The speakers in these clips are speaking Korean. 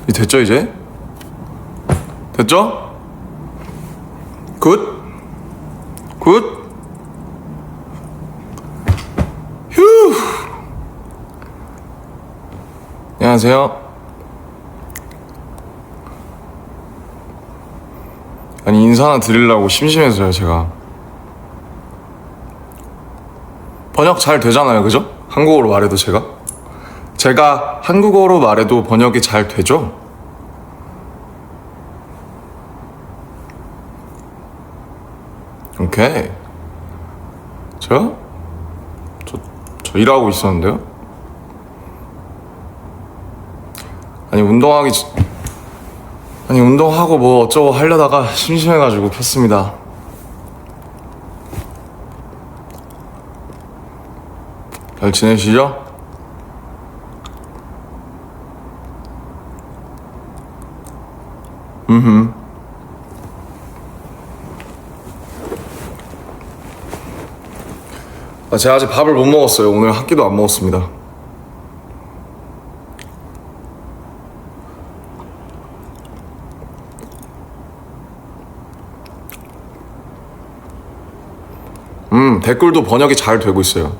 됐죠 이제? 됐죠? 굿? 굿? 휴! 안녕하세요. 아니 인사 하나 드리려고 심심해서요. 번역 잘 되잖아요, 그죠? 한국어로 말해도 제가 한국어로 말해도 번역이 잘 되죠? 오케이. 저 일하고 있었는데요? 운동하고 뭐 어쩌고 하려다가 심심해가지고 켰습니다. 잘 지내시죠? 제가 아직 밥을 못 먹었어요. 오늘 한 끼도 안 먹었습니다. 댓글도 번역이 잘 되고 있어요.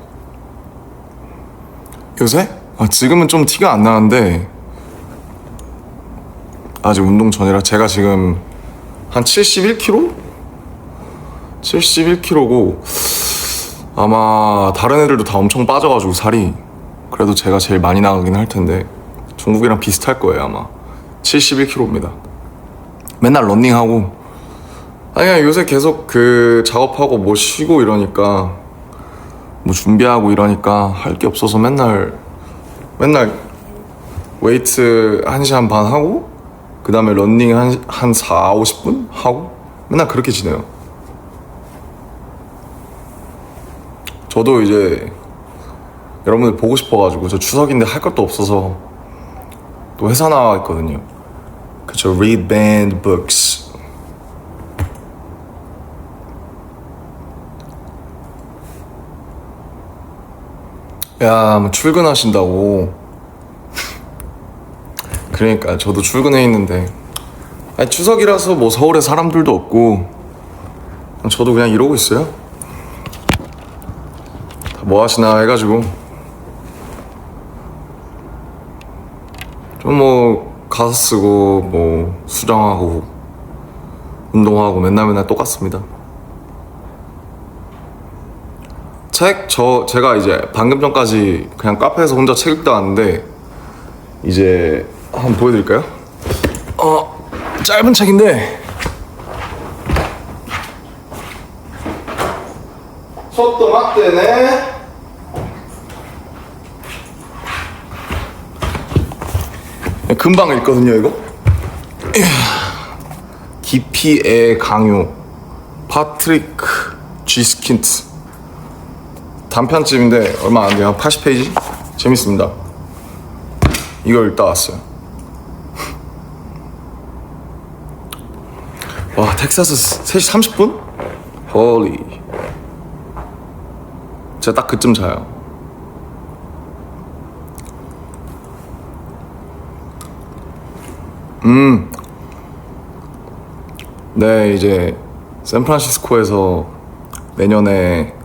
요새? 지금은 좀 티가 안 나는데 아직 운동 전이라 제가 지금 한 71kg? 71kg고 아마 다른 애들도 다 엄청 빠져가지고 살이 그래도 제가 제일 많이 나가긴 할 텐데 중국이랑 비슷할 거예요 아마. 71kg입니다. 맨날 런닝하고 그냥 요새 계속 작업하고 뭐 쉬고 이러니까 뭐 준비하고 이러니까 할 게 없어서 맨날 웨이트 1시간 반 하고 그 다음에 런닝 한 4, 50분 하고 맨날 그렇게 지내요. 저도 이제 여러분들 보고 싶어가지고 저 추석인데 할 것도 없어서 또 회사 나와 있거든요. 그쵸, read banned books. 야, 뭐 출근하신다고. 그러니까 저도 출근해 있는데 추석이라서 뭐 서울에 사람들도 없고 저도 그냥 이러고 있어요. 뭐 하시나 해가지고 좀 뭐 가사 쓰고 뭐 수정하고 운동하고 맨날 똑같습니다. 제가 이제 방금 전까지 그냥 카페에서 혼자 책 읽다 왔는데 이제 한번 보여드릴까요? 짧은 책인데 속도 맞대네. 금방 읽거든요 이거. 깊이의 강요 파트리크 지스킨트 단편집인데 얼마 안 돼요. 80페이지? 재밌습니다. 이걸 읽다 왔어요. 와, 텍사스 3시 30분? 홀리. 제가 딱 그쯤 자요. 네, 이제 샌프란시스코에서 내년에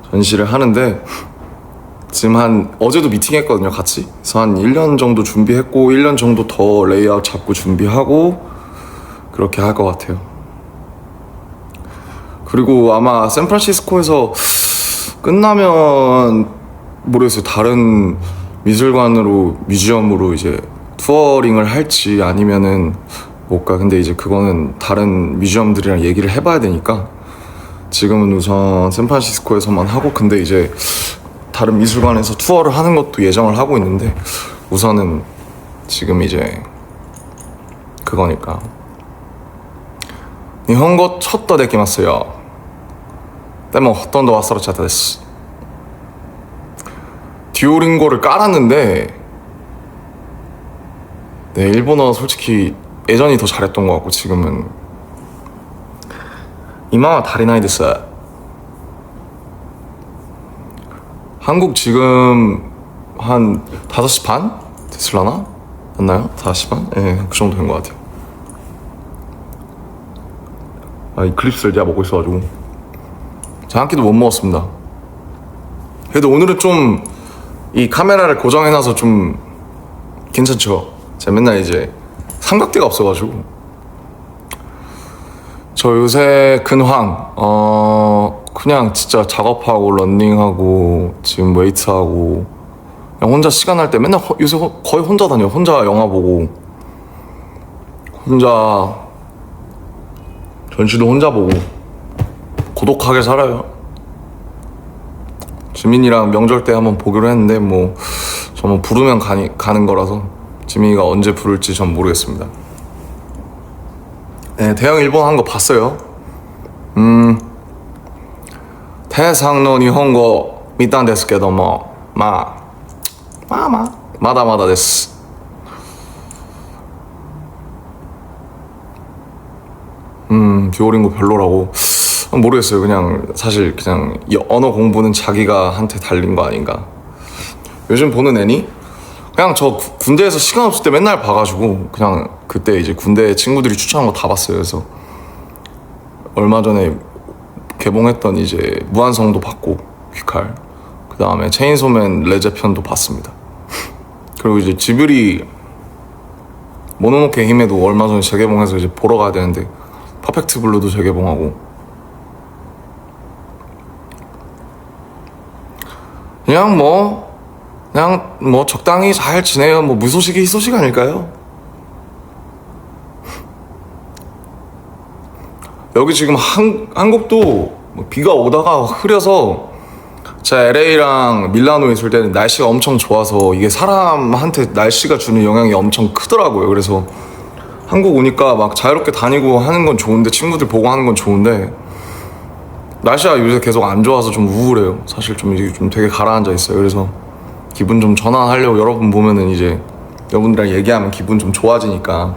전시를 하는데 지금 어제도 미팅했거든요 같이. 그래서 한 1년 정도 준비했고 1년 정도 더 레이아웃 잡고 준비하고 그렇게 할 것 같아요. 그리고 아마 샌프란시스코에서 끝나면 모르겠어요. 다른 미술관으로 뮤지엄으로 이제 투어링을 할지 아니면은 뭘까. 근데 이제 그거는 다른 뮤지엄들이랑 얘기를 해봐야 되니까 지금은 우선 샌프란시스코에서만 하고 근데 이제 다른 미술관에서 투어를 하는 것도 예정을 하고 있는데 우선은 지금 이제 그거니까. 일본어ちょっとできますよ。でもほとんど忘れちゃったです。듀오링고를 깔았는데 네, 일본어 솔직히 예전이 더 잘했던 것 같고 지금은 이마와 다리나이 데스. 한국 지금 한 5시 반? 됐을라나? 맞나요? 5시 반? 예, 그 정도 된 것 같아요. 이 클립스를 내가 먹고 있어가지고 제가 한 끼도 못 먹었습니다. 그래도 오늘은 좀 이 카메라를 고정해놔서 좀 괜찮죠? 제가 맨날 이제 삼각대가 없어가지고. 저 요새 근황 그냥 진짜 작업하고 런닝하고 지금 웨이트하고 그냥 혼자 시간 날 때 맨날 요새 거의 혼자 다녀요. 혼자 영화 보고 혼자 전시도 혼자 보고 고독하게 살아요. 지민이랑 명절 때 한번 보기로 했는데 뭐 저는 부르면 가는 거라서 지민이가 언제 부를지 전 모르겠습니다. 네, 대형 일본 한 거 봤어요. 태상노 일본어 미탄 데스けども 마다마다 데스. 듀오링고 별로라고. 모르겠어요. 그냥 사실 그냥 이 언어 공부는 자기가 한테 달린 거 아닌가. 요즘 보는 애니 그냥 저 군대에서 시간 없을 때 맨날 봐가지고 그냥 그때 이제 군대 친구들이 추천한 거 다 봤어요. 그래서 얼마 전에 개봉했던 이제 무한성도 봤고 귀칼, 그 다음에 체인소맨 레제 편도 봤습니다. 그리고 이제 지브리 모노노케 히메도 얼마 전에 재개봉해서 이제 보러 가야 되는데 퍼펙트 블루도 재개봉하고. 그냥 뭐 적당히 잘 지내요. 뭐 무소식이 희소식 아닐까요? 여기 지금 한국도 비가 오다가 흐려서 제가 LA랑 밀라노에 있을 때는 날씨가 엄청 좋아서 이게 사람한테 날씨가 주는 영향이 엄청 크더라고요. 그래서 한국 오니까 막 자유롭게 다니고 하는 건 좋은데, 친구들 보고 하는 건 좋은데, 날씨가 요새 계속 안 좋아서 좀 우울해요. 사실 좀 되게 가라앉아 있어요. 그래서 기분 좀 전환하려고 여러분 보면은 이제 여러분들이랑 얘기하면 기분 좀 좋아지니까.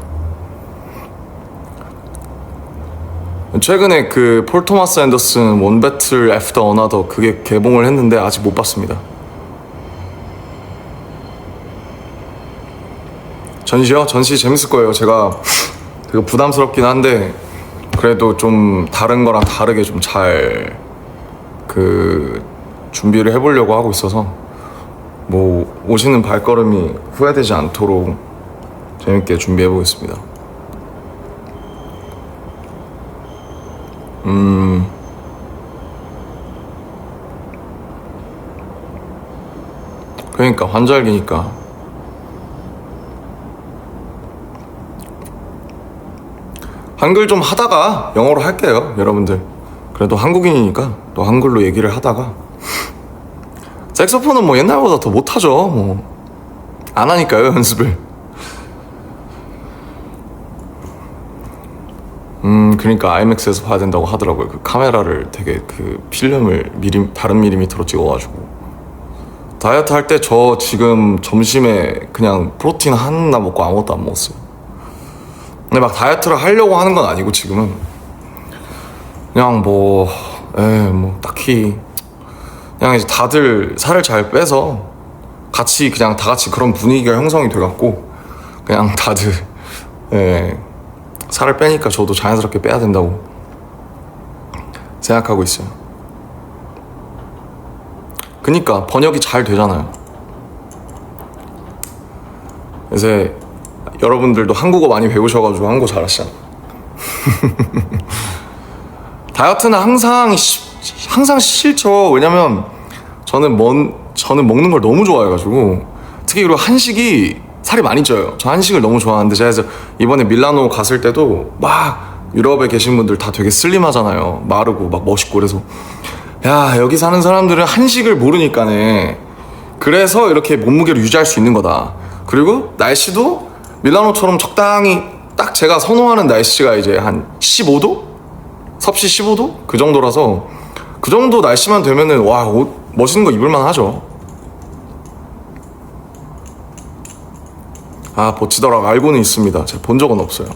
최근에 그 폴 토마스 앤더슨 원 배틀 애프터 어나더 그게 개봉을 했는데 아직 못 봤습니다. 전시요? 전시 재밌을 거예요. 제가 되게 부담스럽긴 한데 그래도 좀 다른 거랑 다르게 좀 잘 준비를 해보려고 하고 있어서 뭐 오시는 발걸음이 후회되지 않도록 재밌게 준비해보겠습니다. 그러니까 환절기니까 한글 좀 하다가 영어로 할게요, 여러분들. 그래도 한국인이니까 또 한글로 얘기를 하다가. 색소폰은 뭐 옛날보다 더 못하죠. 뭐 안 하니까요, 연습을. 그러니까 IMAX에서 봐야 된다고 하더라고요. 그 카메라를 되게 필름을 다른 밀리미터로 찍어가지고. 다이어트 할 때 저 지금 점심에 그냥 프로틴 하나 먹고 아무것도 안 먹었어요. 근데 막 다이어트를 하려고 하는 건 아니고 지금은 그냥 뭐 딱히 그냥 이제 다들 살을 잘 빼서 그냥 다 같이 그런 분위기가 형성이 돼갖고 그냥 다들 살을 빼니까 저도 자연스럽게 빼야 된다고 생각하고 있어요. 그니까 번역이 잘 되잖아요. 요새 여러분들도 한국어 많이 배우셔가지고 한국어 잘하시잖아. 다이어트는 항상 싫죠. 왜냐면 저는 먹는 걸 너무 좋아해가지고, 특히 그리고 한식이 살이 많이 쪄요. 저 한식을 너무 좋아하는데, 제가 그래서 이번에 밀라노 갔을 때도 막 유럽에 계신 분들 다 되게 슬림하잖아요. 마르고 막 멋있고. 그래서 야, 여기 사는 사람들은 한식을 모르니까네. 그래서 이렇게 몸무게를 유지할 수 있는 거다. 그리고 날씨도 밀라노처럼 적당히 딱 제가 선호하는 날씨가 이제 한 15도? 섭씨 15도? 그 정도라서 그 정도 날씨만 되면은 와, 옷 멋있는 거 입을만 하죠. 보치더라 알고는 있습니다. 제가 본 적은 없어요.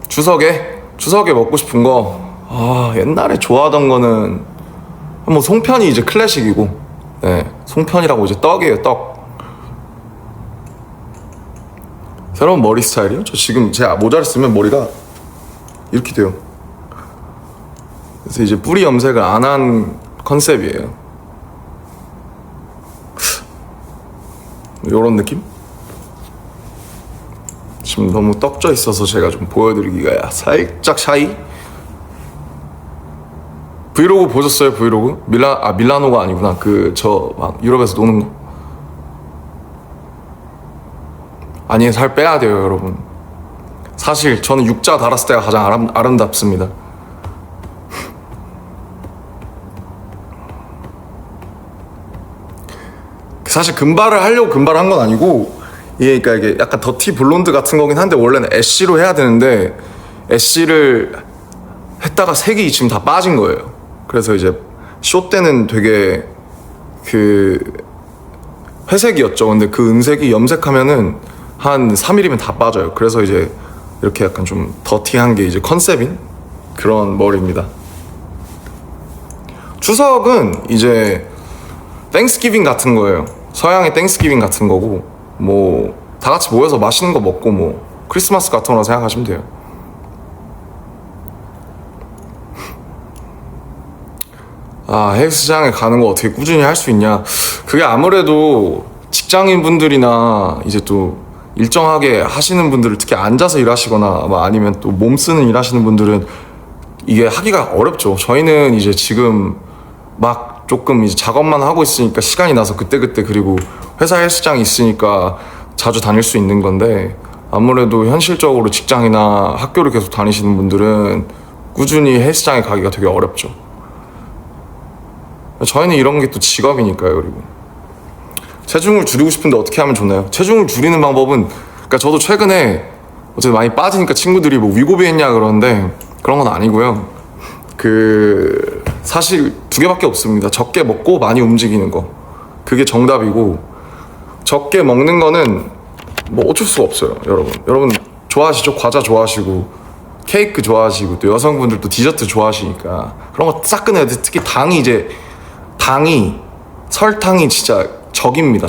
추석에 먹고 싶은 거, 옛날에 좋아하던 거는 뭐 송편이 이제 클래식이고, 네, 송편이라고 이제 떡이에요, 떡. 새로운 머리 스타일이요? 저 지금 제 모자를 쓰면 머리가 이렇게 돼요. 그래서 이제 뿌리 염색을 안 한 컨셉이에요. 요런 느낌? 지금 너무 떡져 있어서 제가 좀 보여드리기가 살짝 샤이? 브이로그 보셨어요? 브이로그? 밀라노가 아니구나. 저 막 유럽에서 노는 거. 아니, 살 빼야 돼요, 여러분. 사실 저는 육자 달았을 때가 가장 아름답습니다. 사실 금발을 하려고 금발을 한 건 아니고, 그러니까 이게 약간 더티 블론드 같은 거긴 한데, 원래는 애쉬로 해야 되는데 애쉬를 했다가 색이 지금 다 빠진 거예요. 그래서 이제 쇼 때는 되게 회색이었죠. 근데 그 은색이 염색하면은 한 3일이면 다 빠져요. 그래서 이제 이렇게 약간 좀 더티한 게 이제 컨셉인 그런 머리입니다. 추석은 이제 땡스기빙 같은 거예요. 서양의 땡스기빙 같은 거고, 뭐 다 같이 모여서 맛있는 거 먹고 뭐 크리스마스 같은 거라 생각하시면 돼요. 헬스장에 가는 거 어떻게 꾸준히 할 수 있냐? 그게 아무래도 직장인 분들이나 이제 또 일정하게 하시는 분들을, 특히 앉아서 일하시거나 아니면 또 몸 쓰는 일 하시는 분들은 이게 하기가 어렵죠. 저희는 이제 지금 막 조금 이제 작업만 하고 있으니까 시간이 나서 그때그때, 그리고 회사 헬스장이 있으니까 자주 다닐 수 있는 건데, 아무래도 현실적으로 직장이나 학교를 계속 다니시는 분들은 꾸준히 헬스장에 가기가 되게 어렵죠. 저희는 이런 게 또 직업이니까요. 그리고 체중을 줄이고 싶은데 어떻게 하면 좋나요? 체중을 줄이는 방법은, 그러니까 저도 최근에 어쨌든 많이 빠지니까 친구들이 뭐 위고비 했냐 그러는데, 그런 건 아니고요. 사실 두 개밖에 없습니다. 적게 먹고 많이 움직이는 거, 그게 정답이고, 적게 먹는 거는 뭐 어쩔 수가 없어요. 여러분 좋아하시죠? 과자 좋아하시고 케이크 좋아하시고, 또 여성분들도 디저트 좋아하시니까 그런 거 싹 끊어야 돼. 특히 설탕이 진짜 적입니다.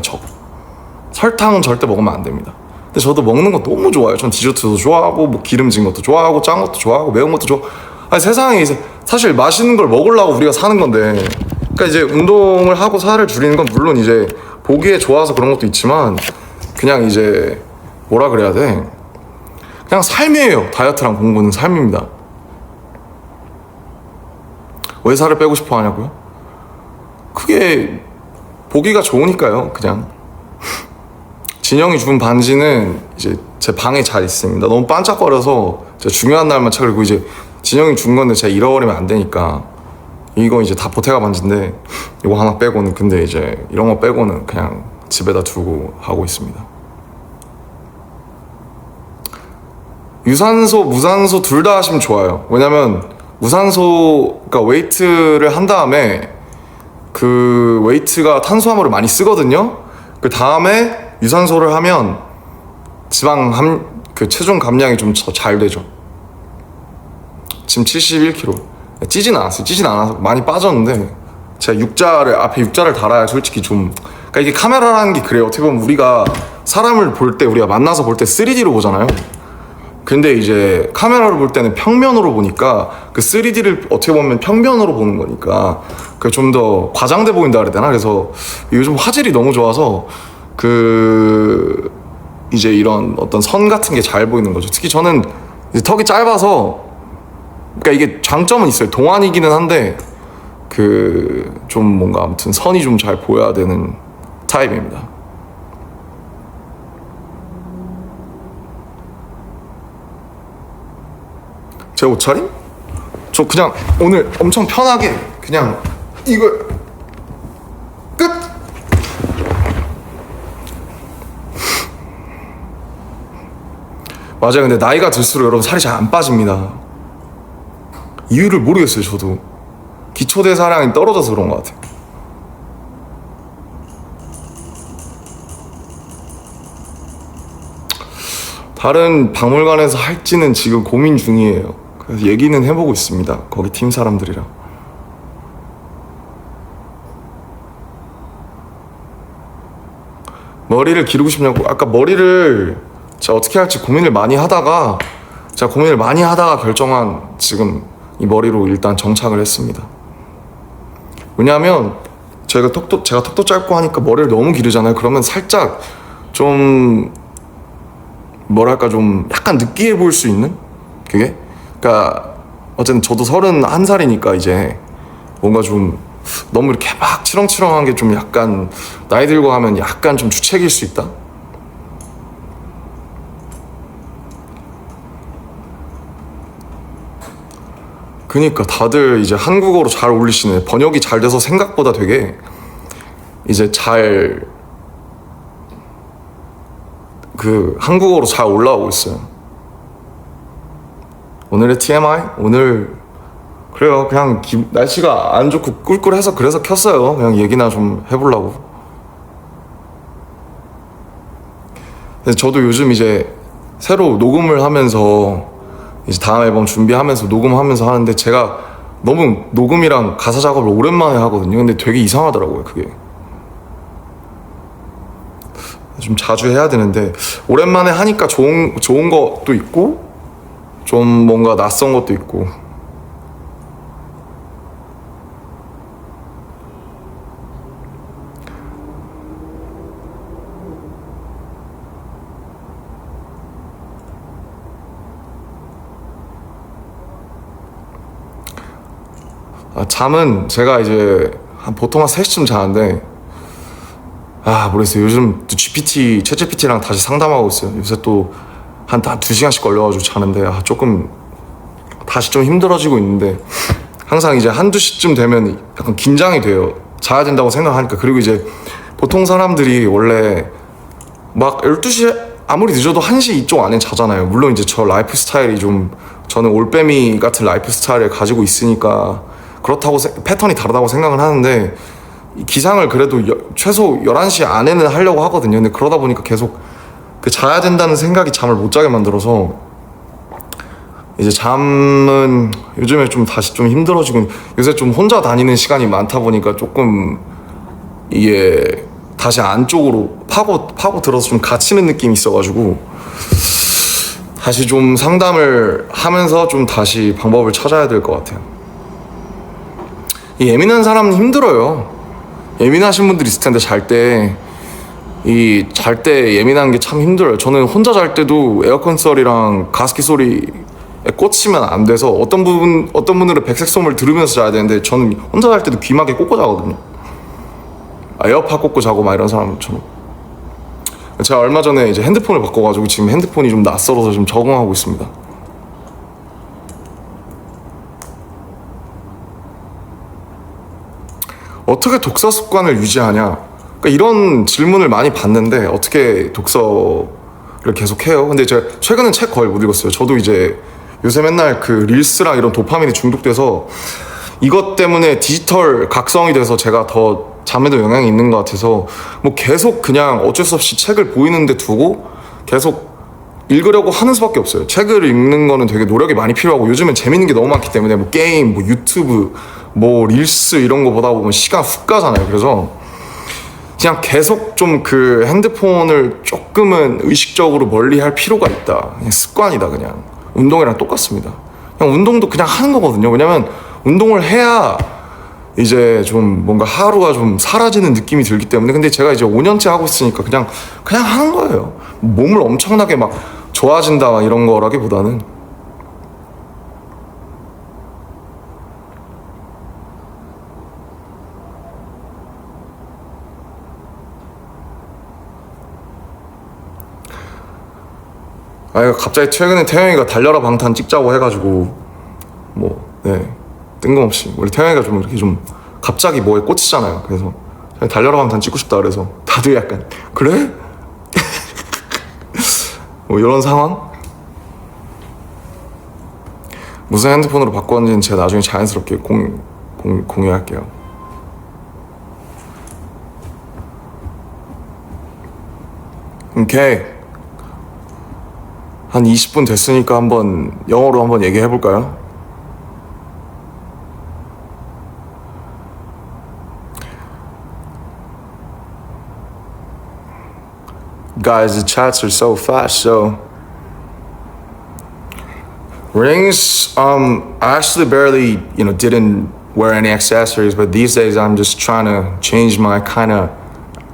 설탕은 절대 먹으면 안 됩니다. 근데 저도 먹는 거 너무 좋아해요. 전 디저트도 좋아하고 뭐 기름진 것도 좋아하고 짠 것도 좋아하고 매운 것도 좋아. 아니, 세상에 이제 사실 맛있는 걸 먹으려고 우리가 사는 건데, 그러니까 이제 운동을 하고 살을 줄이는 건 물론 이제 보기에 좋아서 그런 것도 있지만, 그냥 이제 뭐라 그래야 돼, 그냥 삶이에요. 다이어트랑 공부는 삶입니다. 왜 살을 빼고 싶어 하냐고요? 그게 보기가 좋으니까요. 그냥 진영이 준 반지는 이제 제 방에 잘 있습니다. 너무 반짝거려서 제가 중요한 날만 찾고, 이제 진영이 준 건데 제가 잃어버리면 안 되니까, 이거 이제 다 보테가 반지인데 이거 하나 빼고는, 근데 이제 이런 거 빼고는 그냥 집에다 두고 하고 있습니다. 유산소, 무산소 둘 다 하시면 좋아요. 왜냐면 무산소, 그러니까 웨이트를 한 다음에 그 웨이트가 탄수화물을 많이 쓰거든요. 그 다음에 유산소를 하면 체중 감량이 좀 잘 되죠. 지금 71kg. 찌진 않아서 많이 빠졌는데, 제가 앞에 육자를 달아야 솔직히 좀, 그러니까 이게 카메라라는 게 그래요. 어떻게 보면 우리가 사람을 볼 때, 우리가 만나서 볼 때 3D로 보잖아요. 근데 이제 카메라로 볼 때는 평면으로 보니까, 그 3D를 어떻게 보면 평면으로 보는 거니까 그게 좀 더 과장돼 보인다 그래야 되나? 그래서 요즘 화질이 너무 좋아서 이제 이런 어떤 선 같은 게 잘 보이는 거죠. 특히 저는 이제 턱이 짧아서, 그러니까 이게 장점은 있어요. 동안이기는 한데 좀 뭔가 아무튼 선이 좀 잘 보여야 되는 타입입니다. 제 옷차림? 저 그냥 오늘 엄청 편하게 그냥 이걸 끝! 맞아요. 근데 나이가 들수록 여러분 살이 잘 안 빠집니다. 이유를 모르겠어요. 저도 기초대사량이 떨어져서 그런 것 같아요. 다른 박물관에서 할지는 지금 고민 중이에요. 그래서 얘기는 해보고 있습니다. 거기 팀 사람들이랑. 머리를 기르고 싶냐고. 아까 머리를 제가 어떻게 할지 고민을 많이 하다가 결정한 지금 이 머리로 일단 정착을 했습니다. 왜냐하면 제가 턱도 짧고 하니까 머리를 너무 기르잖아요. 그러면 살짝 좀 뭐랄까 좀 약간 느끼해 보일 수 있는 그게. 그러니까 어쨌든 저도 31살이니까 이제 뭔가 좀 너무 이렇게 막 치렁치렁한 게 좀 약간 나이 들고 하면 약간 좀 주책일 수 있다. 그니까 다들 이제 한국어로 잘 어울리시네. 번역이 잘 돼서 생각보다 되게 이제 잘 한국어로 잘 올라오고 있어요. 오늘의 TMI? 오늘 그래요. 그냥 날씨가 안 좋고 꿀꿀해서 그래서 켰어요. 그냥 얘기나 좀 해보려고. 근데 저도 요즘 이제 새로 녹음을 하면서 이제 다음 앨범 준비하면서 녹음하면서 하는데 제가 너무 녹음이랑 가사 작업을 오랜만에 하거든요. 근데 되게 이상하더라고요, 그게. 좀 자주 해야 되는데 오랜만에 하니까 좋은 것도 있고 좀 뭔가 낯선 것도 있고. 잠은 제가 이제 보통 한 3시쯤 자는데 모르겠어요. 요즘 또 챗GPT랑 다시 상담하고 있어요. 요새 또 한 2시간씩 걸려가지고 자는데 조금 다시 좀 힘들어지고 있는데 항상 이제 1-2시쯤 되면 약간 긴장이 돼요. 자야 된다고 생각하니까. 그리고 이제 보통 사람들이 원래 막 12시 아무리 늦어도 1시 이쪽 안에 자잖아요. 물론 이제 저 라이프 스타일이 좀 저는 올빼미 같은 라이프 스타일을 가지고 있으니까 그렇다고 패턴이 다르다고 생각을 하는데 기상을 그래도 최소 11시 안에는 하려고 하거든요. 근데 그러다 보니까 계속 자야 된다는 생각이 잠을 못 자게 만들어서 이제 잠은 요즘에 좀 다시 좀 힘들어지고 요새 좀 혼자 다니는 시간이 많다 보니까 조금 이게 다시 안쪽으로 파고 들어서 좀 갇히는 느낌이 있어가지고 다시 좀 상담을 하면서 좀 다시 방법을 찾아야 될 것 같아요. 이 예민한 사람은 힘들어요. 예민하신 분들이 있을 텐데 잘 때 예민한 게 참 힘들어요. 저는 혼자 잘 때도 에어컨 소리랑 가습기 소리에 꽂히면 안 돼서 어떤 분들은 백색 소음을 들으면서 자야 되는데 저는 혼자 잘 때도 귀마개 꽂고 자거든요. 에어팟 꽂고 자고 막 이런 사람처럼. 제가 얼마 전에 이제 핸드폰을 바꿔가지고 지금 핸드폰이 좀 낯설어서 좀 적응하고 있습니다. 어떻게 독서 습관을 유지하냐? 그러니까 이런 질문을 많이 받는데 어떻게 독서를 계속 해요? 근데 제가 최근엔 책 거의 못 읽었어요. 저도 이제 요새 맨날 릴스랑 이런 도파민에 중독돼서 이것 때문에 디지털 각성이 돼서 제가 더 잠에도 영향이 있는 것 같아서 뭐 계속 그냥 어쩔 수 없이 책을 보이는 데 두고 계속 읽으려고 하는 수밖에 없어요. 책을 읽는 거는 되게 노력이 많이 필요하고 요즘엔 재밌는 게 너무 많기 때문에 뭐 게임, 뭐 유튜브, 뭐 릴스 이런 거 보다 보면 시간 훅 가잖아요. 그래서 그냥 계속 좀 핸드폰을 조금은 의식적으로 멀리 할 필요가 있다. 그냥 습관이다. 그냥 운동이랑 똑같습니다. 그냥 운동도 그냥 하는 거거든요. 왜냐면 운동을 해야 이제 좀 뭔가 하루가 좀 사라지는 느낌이 들기 때문에. 근데 제가 이제 5년째 하고 있으니까 그냥 하는 거예요. 몸을 엄청나게 막 좋아진다 이런 거라기보다는. 갑자기 최근에 태영이가 달려라 방탄 찍자고 해가지고 뜬금없이 원래 태영이가 좀 이렇게 좀 갑자기 뭐에 꽂히잖아요. 그래서 달려라 방탄 찍고 싶다 그래서 다들 약간 그래? 뭐 이런 상황? 무슨 핸드폰으로 바꿨는지는 제가 나중에 자연스럽게 공유할게요. 오케이. 한 20분 됐으니까 영어로 한번 얘기해 볼까요? guys, the chats are so fast. So rings, I actually barely, didn't wear any accessories, but these days I'm just trying to change my kind of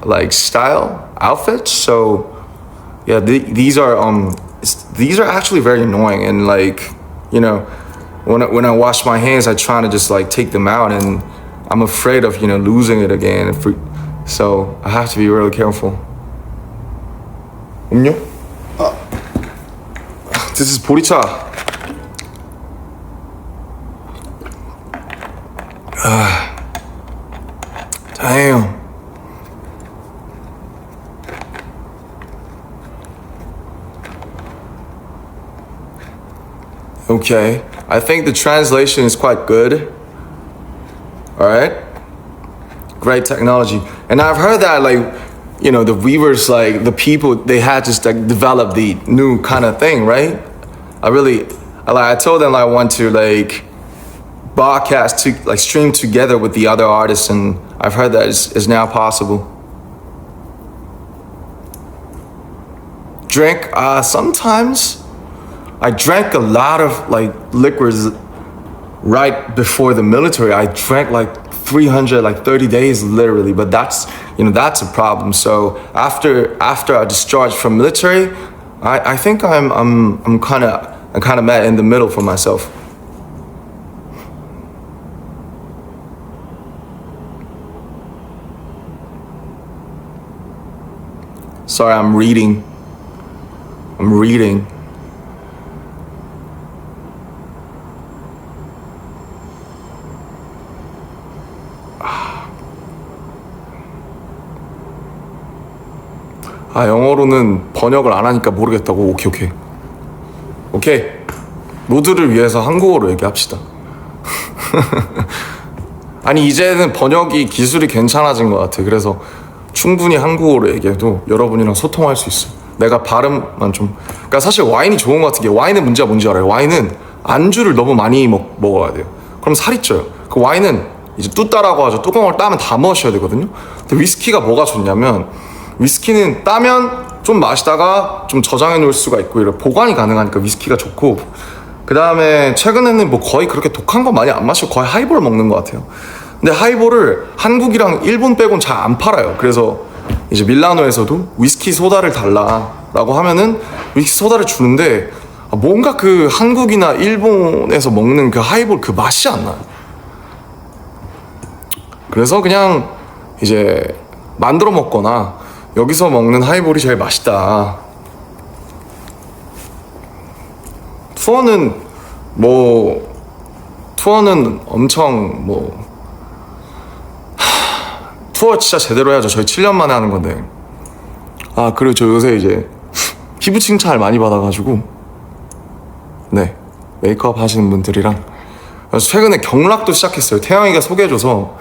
like style outfits. So yeah, these are actually very annoying, and like, when I wash my hands, I try to just like take them out, and I'm afraid of losing it again. So I have to be really careful. 음료? This is 보리차. Damn. Okay, I think the translation is quite good. All right, great technology, and I've heard that the weavers, like the people, they had just like developed the new kind of thing, right? I told them I want to like broadcast to like stream together with the other artists, and I've heard that is now possible. Drink, sometimes. I drank a lot of like liquors right before the military. I drank like 300, like 30 days literally, but that's a problem. So after I discharged from military, I think I'm kind of met in the middle for myself. Sorry, I'm reading. 영어로는 번역을 안 하니까 모르겠다고. 오케이. 모두를 위해서 한국어로 얘기합시다. 아니, 이제는 번역이 기술이 괜찮아진 것 같아. 그래서 충분히 한국어로 얘기해도 여러분이랑 소통할 수 있어. 내가 발음만 좀. 그러니까 사실 와인이 좋은 것 같은 게, 와인의 문제가 뭔지 알아요? 와인은 안주를 너무 많이 먹어야 돼요. 그럼 살이 쪄요. 그 와인은 이제 뚜따라고 하죠. 뚜껑을 따면 다 마셔야 되거든요. 근데 위스키가 뭐가 좋냐면, 위스키는 따면 좀 마시다가 좀 저장해 놓을 수가 있고 이런 보관이 가능하니까 위스키가 좋고, 그 다음에 최근에는 뭐 거의 그렇게 독한 거 많이 안 마시고 거의 하이볼 먹는 것 같아요. 근데 하이볼을 한국이랑 일본 빼곤 잘 안 팔아요. 그래서 이제 밀라노에서도 위스키 소다를 달라라고 하면은 위스키 소다를 주는데, 뭔가 그 한국이나 일본에서 먹는 그 하이볼 그 맛이 안 나요. 그래서 그냥 이제 만들어 먹거나 여기서 먹는 하이볼이 제일 맛있다. 투어는 엄청 투어 진짜 제대로 해야죠. 저희 7년 만에 하는 건데. 그리고 저 요새 이제 피부 칭찬을 많이 받아가지고, 네, 메이크업 하시는 분들이랑 최근에 경락도 시작했어요. 태영이가 소개해줘서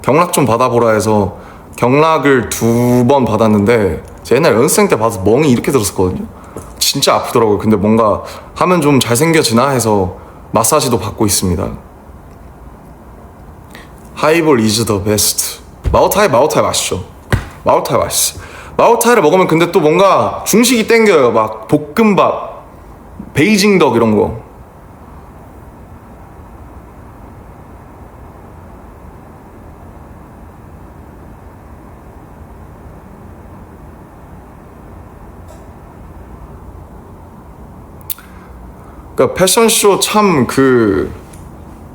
경락 좀 받아보라 해서 경락을 2번 받았는데, 제가 옛날 연습생 때 봐서 멍이 이렇게 들었었거든요. 진짜 아프더라고요. 근데 뭔가 하면 좀 잘생겨지나 해서 마사지도 받고 있습니다. 하이볼 is the best. 마오타이 맛있죠. 마오타이 맛있어. 마오타이를 먹으면 근데 또 뭔가 중식이 땡겨요. 막 볶음밥, 베이징덕 이런 거. 그러니까 패션쇼 참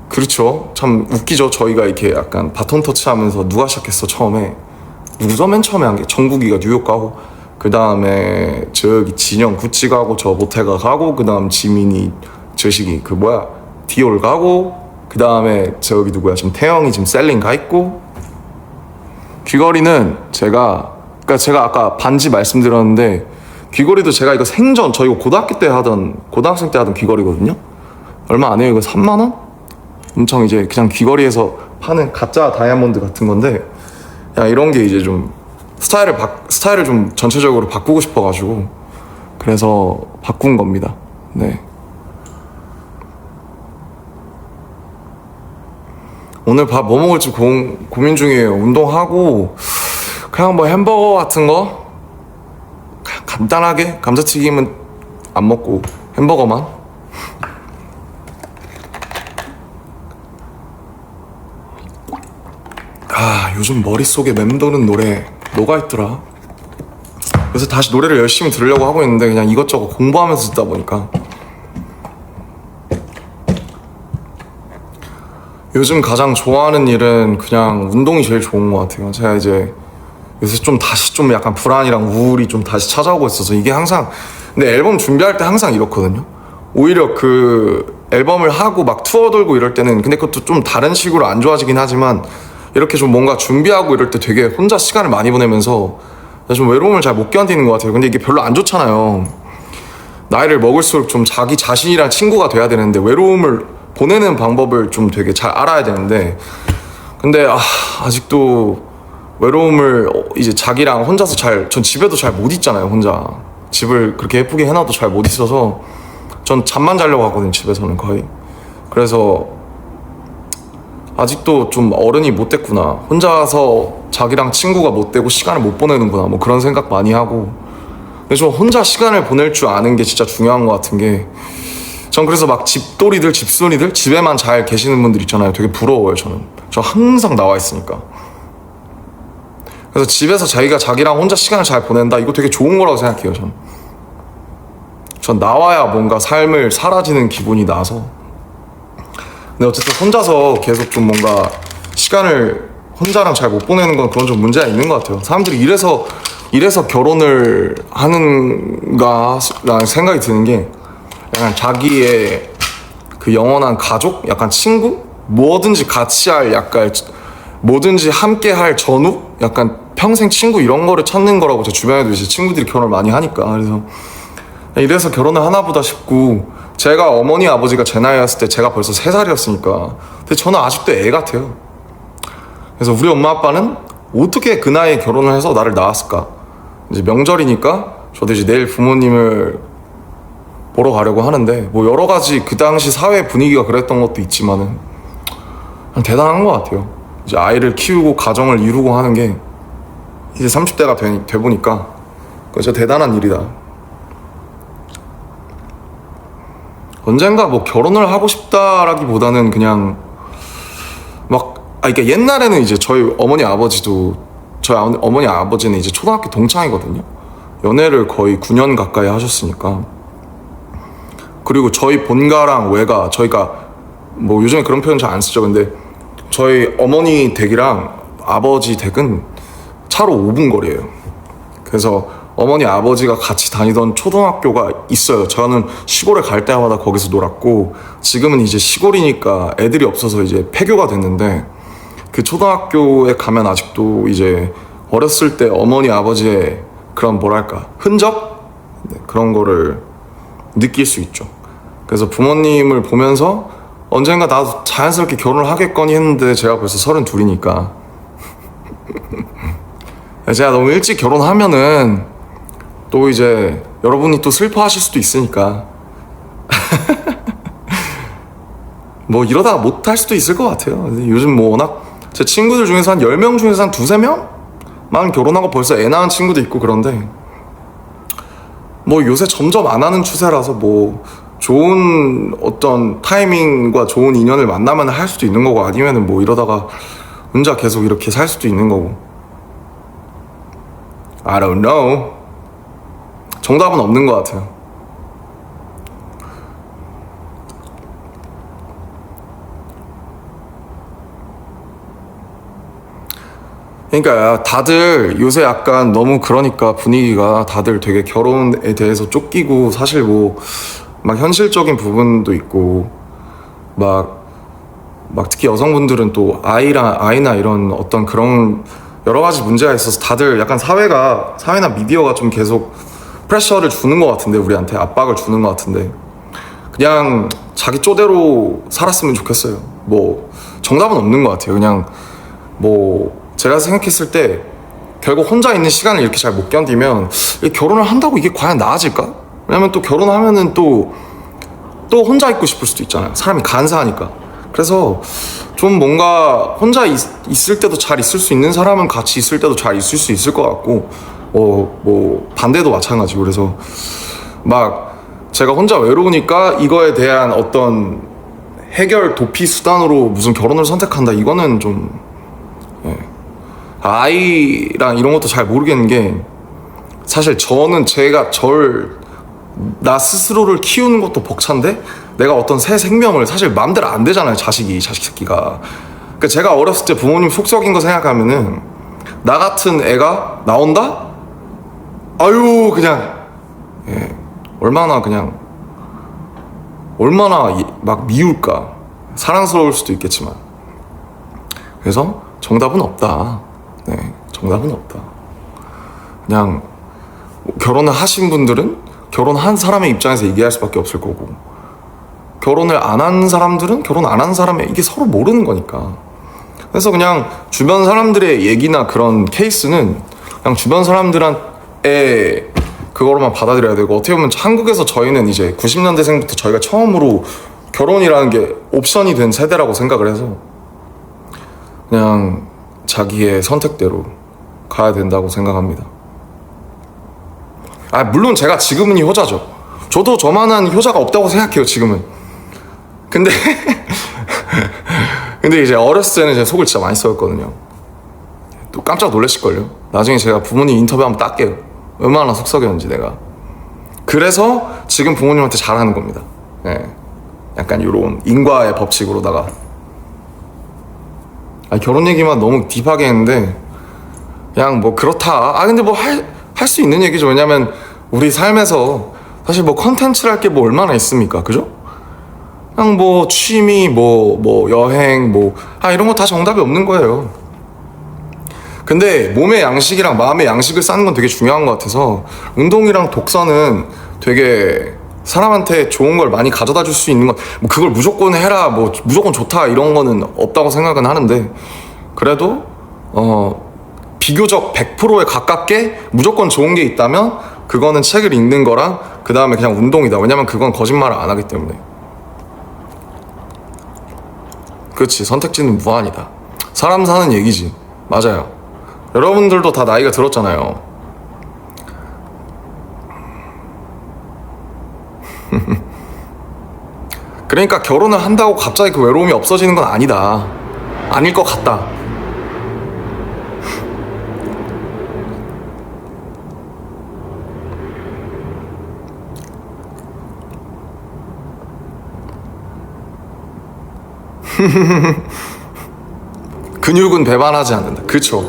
그렇죠. 참 웃기죠. 저희가 이렇게 약간 바톤 터치하면서 누가 시작했어 처음에? 누구죠? 맨 처음에 한 게 정국이가 뉴욕 가고, 그 다음에 저기 진영 구찌 가고, 저 모태가 가고, 그 다음 지민이 저식이 디올 가고, 그 다음에 저기 누구야? 지금 태영이 지금 셀링 가 있고. 귀걸이는 제가 아까 반지 말씀드렸는데, 귀걸이도 제가 이거 생전, 저 이거 고등학생 때 하던 귀걸이거든요. 얼마 안 해요. 이거 3만원? 엄청 이제 그냥 귀걸이에서 파는 가짜 다이아몬드 같은 건데, 야, 이런 게 이제 좀 스타일을 좀 전체적으로 바꾸고 싶어가지고 그래서 바꾼 겁니다. 네. 오늘 밥 뭐 먹을지 고민 중이에요. 운동하고 그냥 햄버거 같은 거, 그냥 간단하게 감자튀김은 안 먹고 햄버거만. 요즘 머릿속에 맴도는 노래 뭐가 있더라. 그래서 다시 노래를 열심히 들으려고 하고 있는데 그냥 이것저것 공부하면서 듣다 보니까 요즘 가장 좋아하는 일은 그냥 운동이 제일 좋은 것 같아요. 제가 이제 요새 다시 약간 불안이랑 우울이 다시 찾아오고 있어서 이게 항상, 근데 앨범 준비할 때 항상 이렇거든요. 오히려 그 앨범을 하고 막 투어 돌고 이럴 때는, 근데 그것도 좀 다른 식으로 안 좋아지긴 하지만 이렇게 좀 뭔가 준비하고 이럴 때 되게 혼자 시간을 많이 보내면서 좀 외로움을 잘 못 견디는 것 같아요. 근데 이게 별로 안 좋잖아요. 나이를 먹을수록 좀 자기 자신이랑 친구가 돼야 되는데 외로움을 보내는 방법을 좀 되게 잘 알아야 되는데, 근데 아직도 외로움을 이제 자기랑 혼자서 전 집에도 잘 못 있잖아요. 혼자 집을 그렇게 예쁘게 해놔도 잘 못 있어서 전 잠만 자려고 하거든요, 집에서는 거의. 그래서 아직도 좀 어른이 못 됐구나, 혼자서 자기랑 친구가 못 되고 시간을 못 보내는구나, 뭐 그런 생각 많이 하고. 근데 좀 혼자 시간을 보낼 줄 아는 게 진짜 중요한 것 같은 게, 전 그래서 막 집돌이들, 집순이들, 집에만 잘 계시는 분들 있잖아요. 되게 부러워요. 저 항상 나와 있으니까. 그래서 집에서 자기랑 혼자 시간을 잘 보낸다, 이거 되게 좋은 거라고 생각해요. 전 나와야 뭔가 삶을 사라지는 기분이 나서. 근데 어쨌든 혼자서 계속 좀 뭔가 시간을 혼자랑 잘 못 보내는 건 그런 좀 문제가 있는 것 같아요. 사람들이 이래서 결혼을 하는가 라는 생각이 드는 게, 약간 자기의 그 영원한 가족? 약간 친구? 뭐든지 같이 할, 약간 뭐든지 함께 할 전우? 약간 평생 친구, 이런 거를 찾는 거라고. 제 주변에도 이제 친구들이 결혼을 많이 하니까. 그래서 이래서 결혼을 하나 보다 싶고, 제가 어머니 아버지가 제 나이였을 때 제가 벌써 3살이었으니까 근데 저는 아직도 애 같아요. 그래서 우리 엄마 아빠는 어떻게 그 나이에 결혼을 해서 나를 낳았을까. 이제 명절이니까 저도 이제 내일 부모님을 보러 가려고 하는데, 뭐 여러 가지 그 당시 사회 분위기가 그랬던 것도 있지만은 대단한 것 같아요. 이제 아이를 키우고 가정을 이루고 하는 게 이제 30대가 돼 보니까 그거 진짜 대단한 일이다. 언젠가 뭐 결혼을 하고 싶다라기보다는 그냥 그러니까 옛날에는 이제 저희 어머니 아버지는 이제 초등학교 동창이거든요. 연애를 거의 9년 가까이 하셨으니까. 그리고 저희 본가랑 외가, 저희가 뭐 요즘에 그런 표현 잘 안 쓰죠. 근데 저희 어머니 댁이랑 아버지 댁은 차로 5분 거리예요. 그래서 어머니 아버지가 같이 다니던 초등학교가 있어요. 저는 시골에 갈 때마다 거기서 놀았고, 지금은 이제 시골이니까 애들이 없어서 이제 폐교가 됐는데, 그 초등학교에 가면 아직도 이제 어렸을 때 어머니 아버지의 그런 뭐랄까 흔적? 그런 거를 느낄 수 있죠. 그래서 부모님을 보면서 언젠가 나도 자연스럽게 결혼을 하겠거니 했는데, 제가 벌써 32이니까 제가 너무 일찍 결혼하면은 또 이제 여러분이 또 슬퍼하실 수도 있으니까 뭐 이러다가 못할 수도 있을 것 같아요. 요즘 뭐 워낙 제 친구들 중에서 한 10명 중에서 한 2~3명만 결혼하고 벌써 애 낳은 친구도 있고 그런데, 뭐 요새 점점 안 하는 추세라서 뭐 좋은 어떤 타이밍과 좋은 인연을 만나면 할 수도 있는 거고, 아니면은 뭐 이러다가 혼자 계속 이렇게 살 수도 있는 거고. I don't know. 정답은 없는 것 같아요. 그러니까 다들 요새 약간 너무, 그러니까 분위기가 다들 되게 결혼에 대해서 쫓기고, 사실 뭐 막 현실적인 부분도 있고, 막 특히 여성분들은 또 아이나 이런 어떤 그런 여러 가지 문제가 있어서 다들 약간 사회나 미디어가 좀 계속 프레셔를 주는 것 같은데, 우리한테 압박을 주는 것 같은데, 그냥 자기 쪼대로 살았으면 좋겠어요. 뭐 정답은 없는 것 같아요. 그냥 뭐 제가 생각했을 때 결국 혼자 있는 시간을 이렇게 잘 못 견디면 결혼을 한다고 이게 과연 나아질까? 왜냐면 또 결혼하면은 또 혼자 있고 싶을 수도 있잖아요. 사람이 간사하니까. 그래서 좀 뭔가 혼자 있을 때도 잘 있을 수 있는 사람은 같이 있을 때도 잘 있을 수 있을 것 같고, 뭐 반대도 마찬가지고. 그래서 막 제가 혼자 외로우니까 이거에 대한 어떤 해결 도피 수단으로 무슨 결혼을 선택한다, 이거는 좀 아이랑 이런 것도 잘 모르겠는 게, 사실 저는 제가 나 스스로를 키우는 것도 벅찬데 내가 어떤 새 생명을 사실 마음대로 안 되잖아요. 자식 새끼가. 그러니까 제가 어렸을 때 부모님 속썩인 거 생각하면은 나 같은 애가 나온다? 아유 그냥 얼마나 막 미울까. 사랑스러울 수도 있겠지만. 그래서 정답은 없다. 정답은 없다. 그냥 결혼을 하신 분들은 결혼한 사람의 입장에서 얘기할 수밖에 없을 거고, 결혼을 안 한 사람들은 결혼 안 한 사람의, 이게 서로 모르는 거니까. 그래서 그냥 주변 사람들의 얘기나 그런 케이스는 그냥 주변 사람들한테 그거로만 받아들여야 되고, 어떻게 보면 한국에서 저희는 이제 90년대생부터 저희가 처음으로 결혼이라는 게 옵션이 된 세대라고 생각을 해서 그냥 자기의 선택대로 가야 된다고 생각합니다. 물론 제가 지금은 효자죠. 저도 저만한 효자가 없다고 생각해요, 지금은. 근데 이제 어렸을 때는 제 속을 진짜 많이 썩였거든요. 또 깜짝 놀라실걸요. 나중에 제가 부모님 인터뷰 한번 딸게요. 얼마나 속 썩였는지 내가. 그래서 지금 부모님한테 잘하는 겁니다. 약간 이런 인과의 법칙으로다가. 결혼 얘기만 너무 딥하게 했는데 그냥 뭐 그렇다. 근데 뭐 할 수 있는 얘기죠. 왜냐면 우리 삶에서 사실 뭐 컨텐츠랄 게 뭐 얼마나 있습니까? 그죠? 그냥 뭐 취미, 뭐 여행, 이런 거 다 정답이 없는 거예요. 근데 몸의 양식이랑 마음의 양식을 쌓는 건 되게 중요한 것 같아서, 운동이랑 독서는 되게 사람한테 좋은 걸 많이 가져다 줄 수 있는 건, 뭐 그걸 무조건 해라, 뭐 무조건 좋다 이런 거는 없다고 생각은 하는데, 그래도 비교적 100%에 가깝게 무조건 좋은 게 있다면 그거는 책을 읽는 거랑 그 다음에 그냥 운동이다. 왜냐면 그건 거짓말을 안 하기 때문에. 그렇지, 선택지는 무한이다. 사람 사는 얘기지. 맞아요. 여러분들도 다 나이가 들었잖아요. 그러니까 결혼을 한다고 갑자기 그 외로움이 없어지는 건 아니다. 아닐 것 같다. 근육은 배반하지 않는다. 그쵸.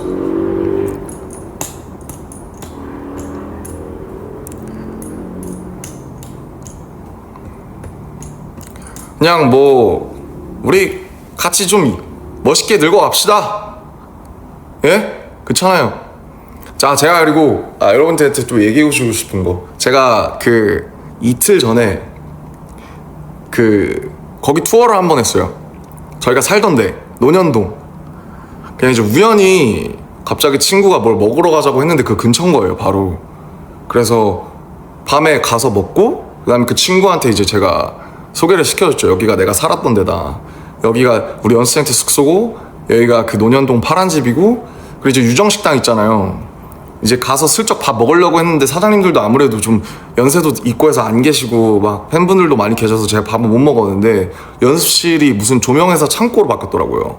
그냥 뭐 우리 같이 좀 멋있게 늙어갑시다. 예? 그렇잖아요. 자, 제가 그리고 여러분들한테 또 얘기해 주고 싶은 거, 제가 그 이틀 전에 거기 투어를 한번 했어요. 저희가 살던데, 논현동. 그냥 이제 우연히 갑자기 친구가 뭘 먹으러 가자고 했는데 그 근처인 거예요, 바로. 그래서 밤에 가서 먹고, 그 다음에 그 친구한테 이제 제가 소개를 시켜줬죠. 여기가 내가 살았던 데다. 여기가 우리 연습생 때 숙소고, 여기가 그 논현동 파란 집이고, 그리고 이제 유정식당 있잖아요. 이제 가서 슬쩍 밥 먹으려고 했는데 사장님들도 아무래도 좀 연세도 있고 해서 안 계시고 막 팬분들도 많이 계셔서 제가 밥을 못 먹었는데, 연습실이 무슨 조명회사 창고로 바뀌었더라고요.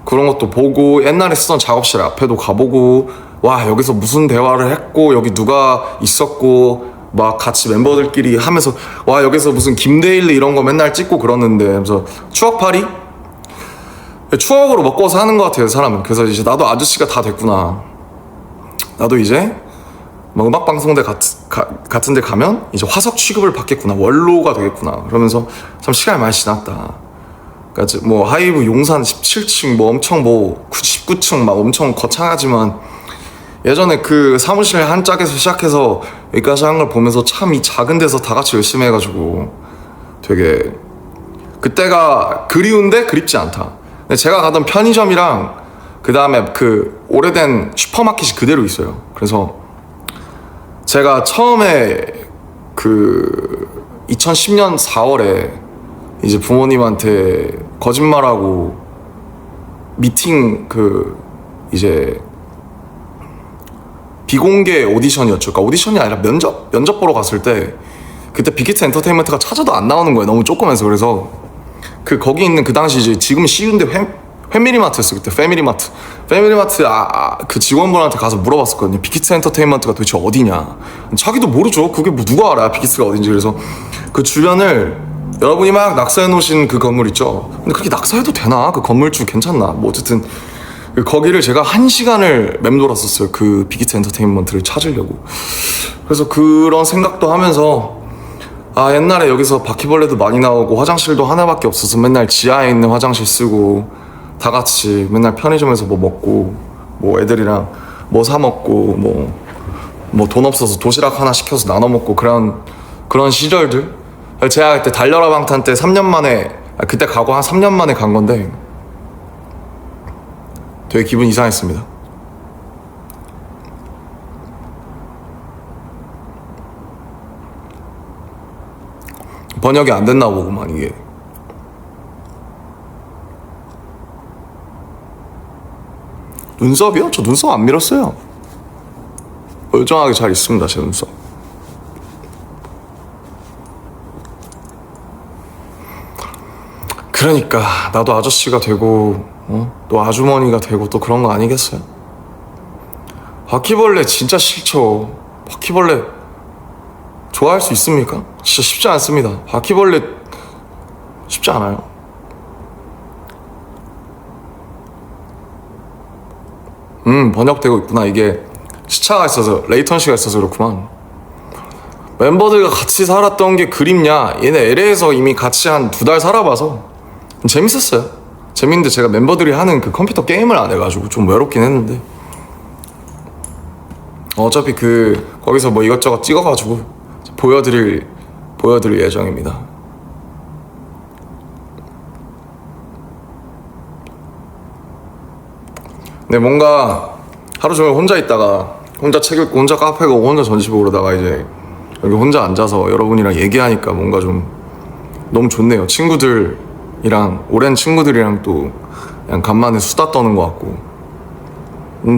그런 것도 보고, 옛날에 쓰던 작업실 앞에도 가보고, 와 여기서 무슨 대화를 했고 여기 누가 있었고 막 같이 멤버들끼리 하면서, 와 여기서 무슨 김데일리 이런 거 맨날 찍고 그러는데, 그래서 추억팔이? 추억으로 먹고 사는 것 같아요, 사람은. 그래서 이제 나도 아저씨가 다 됐구나. 나도 이제 막 음악방송대 같은 데 가면 이제 화석 취급을 받겠구나, 원로가 되겠구나, 그러면서 참 시간이 많이 지났다. 그러니까 뭐 하이브 용산 17층 뭐 엄청 뭐 19층 막 엄청 거창하지만, 예전에 그 사무실 한 짝에서 시작해서 여기까지 한 걸 보면서 참 이 작은 데서 다 같이 열심히 해가지고 되게 그때가 그리운데 그립지 않다. 근데 제가 가던 편의점이랑 그 다음에 그 오래된 슈퍼마켓이 그대로 있어요. 그래서 제가 처음에 그 2010년 4월에 이제 부모님한테 거짓말하고 미팅 이제 비공개 오디션이었죠. 그러니까 오디션이 아니라 면접 보러 갔을 때 그때 빅히트 엔터테인먼트가 찾아도 안 나오는 거예요. 너무 조그면서. 그래서 거기 있는 그 당시 이제 지금 CU인데 패밀리마트였어. 그때 패밀리마트 그 직원분한테 가서 물어봤었거든요. 빅히트 엔터테인먼트가 도대체 어디냐. 자기도 모르죠. 그게 뭐 누가 알아 빅히트가 어딘지. 그래서 그 주변을 여러분이 막 낙서해 놓으신 그 건물 있죠. 근데 그렇게 낙서해도 되나? 그 건물주 괜찮나? 뭐 어쨌든 거기를 제가 1시간을 맴돌았었어요. 그 빅히트 엔터테인먼트를 찾으려고. 그래서 그런 생각도 하면서 옛날에 여기서 바퀴벌레도 많이 나오고 화장실도 하나밖에 없어서 맨날 지하에 있는 화장실 쓰고 다 같이 맨날 편의점에서 뭐 먹고 뭐 애들이랑 뭐 사 먹고 뭐 돈 없어서 도시락 하나 시켜서 나눠 먹고 그런 시절들. 제가 그때 달려라 방탄 때 3년 만에 그때 가고 한 3년 만에 간 건데 되게 기분 이상했습니다. 번역이 안 됐나 보구만 이게. 눈썹이요? 저 눈썹 안 밀었어요. 멀쩡하게 잘 있습니다 제 눈썹. 그러니까 나도 아저씨가 되고 또 아주머니가 되고 또 그런 거 아니겠어요? 바퀴벌레 진짜 싫죠. 바퀴벌레 좋아할 수 있습니까? 진짜 쉽지 않습니다. 바퀴벌레 쉽지 않아요. 번역되고 있구나. 이게 시차가 있어서 레이턴시가 있어서 그렇구만. 멤버들과 같이 살았던 게 그립냐? 얘네 LA에서 이미 같이 한 2달 살아봐서 재밌었어요. 재밌는데 제가 멤버들이 하는 그 컴퓨터 게임을 안 해가지고 좀 외롭긴 했는데 어차피 거기서 뭐 이것저것 찍어가지고 보여드릴 예정입니다. 근데 뭔가 하루 종일 혼자 있다가 혼자 책 읽고 혼자 카페 가고 혼자 전시 보고 그러다가 이제 여기 혼자 앉아서 여러분이랑 얘기하니까 뭔가 좀 너무 좋네요. 오랜 친구들이랑 또 그냥 간만에 수다 떠는 것 같고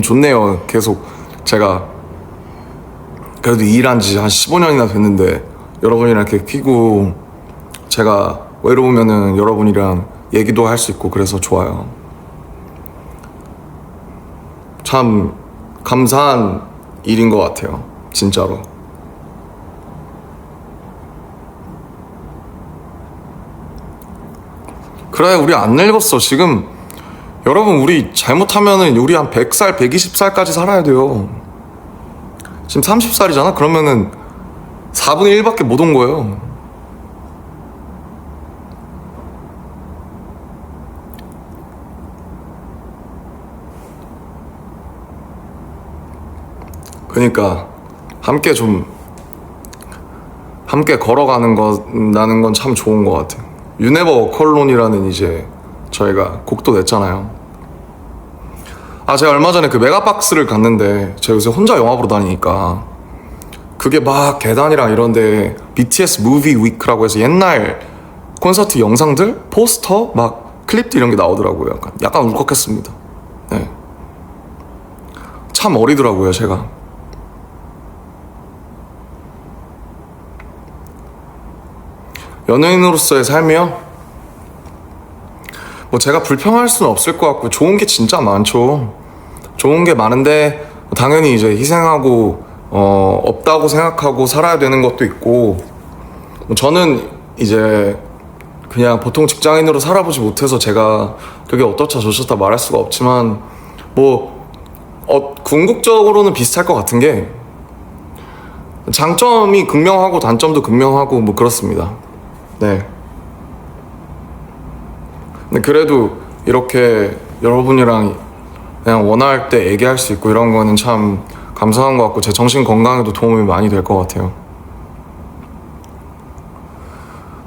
좋네요. 계속 제가 그래도 일한 지 한 15년이나 됐는데 여러분이랑 이렇게 끼고 제가 외로우면은 여러분이랑 얘기도 할 수 있고 그래서 좋아요. 참 감사한 일인 것 같아요. 진짜로. 그래 우리 안 늙었어. 지금 여러분 우리 잘못하면은 우리 한 100살 120살까지 살아야 돼요. 지금 30살이잖아? 그러면은 4분의 1밖에 못 온 거예요. 그러니까 함께 걸어가는 나는 건 참 좋은 것 같아요. You Never Walk Alone이라는 이제 저희가 곡도 냈잖아요. 제가 얼마 전에 그 메가박스를 갔는데 제가 요새 혼자 영화 보러 다니니까 그게 막 계단이랑 이런데 BTS 무비 위크라고 해서 옛날 콘서트 영상들, 포스터, 막 클립들 이런 게 나오더라고요. 약간 울컥했습니다. 네. 참 어리더라고요 제가. 연예인으로서의 삶이요? 뭐 제가 불평할 수는 없을 것 같고 좋은 게 진짜 많죠. 좋은 게 많은데 당연히 이제 희생하고 없다고 생각하고 살아야 되는 것도 있고 저는 이제 그냥 보통 직장인으로 살아보지 못해서 제가 그게 어떻다 저렇다 말할 수가 없지만 궁극적으로는 비슷할 것 같은 게 장점이 극명하고 단점도 극명하고 뭐 그렇습니다. 네. 근데 그래도 이렇게 여러분이랑 그냥 원할 때 얘기할 수 있고 이런 거는 참 감사한 것 같고 제 정신 건강에도 도움이 많이 될 것 같아요.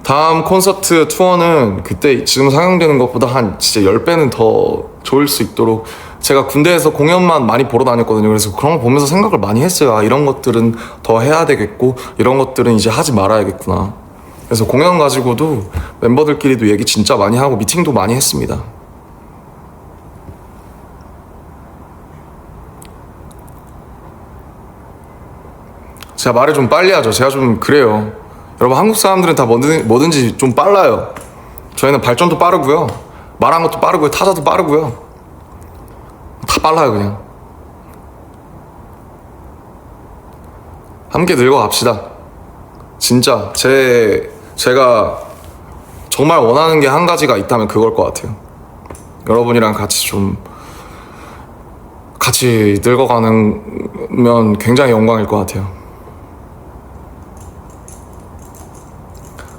다음 콘서트 투어는 그때 지금 상영되는 것보다 한 진짜 10배는 더 좋을 수 있도록 제가 군대에서 공연만 많이 보러 다녔거든요. 그래서 그런 거 보면서 생각을 많이 했어요. 이런 것들은 더 해야 되겠고 이런 것들은 이제 하지 말아야겠구나. 그래서 공연 가지고도 멤버들끼리도 얘기 진짜 많이 하고 미팅도 많이 했습니다. 제가 말을 좀 빨리 하죠. 제가 좀 그래요. 여러분, 한국 사람들은 다 뭐든지 좀 빨라요. 저희는 발전도 빠르고요, 말한 것도 빠르고요, 타자도 빠르고요, 다 빨라요. 그냥 함께 늙어갑시다. 진짜 제가 정말 원하는 게 한 가지가 있다면 그걸 것 같아요. 여러분이랑 같이 늙어가면 굉장히 영광일 것 같아요.